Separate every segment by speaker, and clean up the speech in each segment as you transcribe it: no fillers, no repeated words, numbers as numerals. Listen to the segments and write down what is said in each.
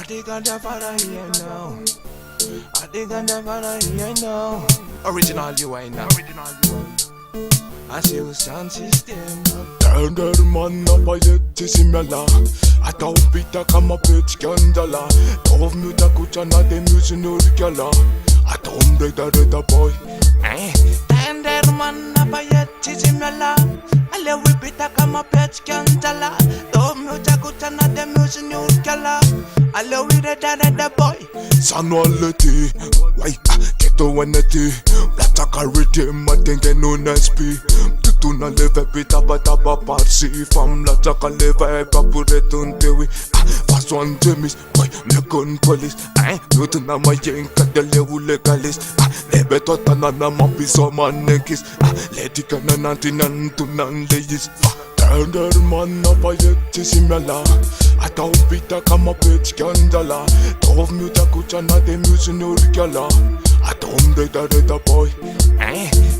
Speaker 1: Adiganda fara here now. Adiganda fara here now. Original you ain't now. I see you sound system.
Speaker 2: Tänder man napajeti simjala A tau pita kama pet skandala Tov muta kutsana de musen urkjala A tom reda boy
Speaker 1: Tänder man napajeti simjala Alle wipita kama pet skandala Tov muta kutsana de musen urkjala Alle reda boy.
Speaker 2: Sanuality Why keto weneti Plata karite matenge no naspi Tutuna leve pita bataba parsi Fam la taka leve papure tuntewi Faswan temis Boy mekon police Nutuna mayenka de lewu legalist Lebe totana na mapiso manekis Ledika na nantinan tunan leyis Tänder man napajeti simjala A tau pita kama pet skandala Tov muta kutsana de musen urkjala A tom reda boy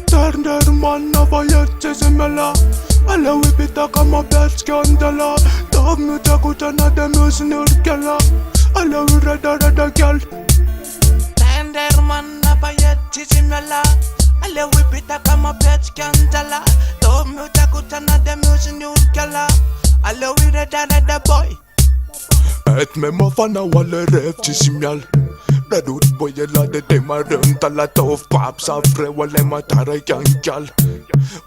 Speaker 2: Tänder man napajeti simjala Alle wipita kama pet skandala Tov muta kutsana de musen urkjala Alle reda gyal
Speaker 1: Tänder man napajeti simjala Alle wipita kama pet skandala Tov muta kutsana de musen urkjala Alle reda boy.
Speaker 2: Et me ma fana wale ref simjal Redut boye la de demarem tala tov pap safre wale matara yankjal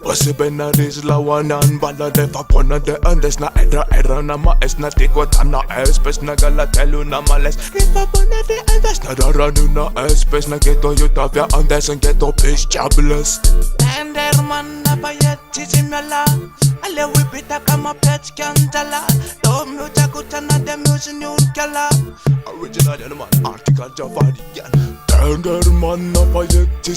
Speaker 2: Wase benaris lawanan bala de vapona de andes na era na ma es na tikuatan na espes na galatelu na males Vapona de andes na daranu na espes na geto yutavia andes en geto pish chables
Speaker 1: Tänder man napajeti simjala Alle wipita kama pet skandala Tov muta kutsana de musen urkjala
Speaker 2: Original man article Jafari Tänder man napajeti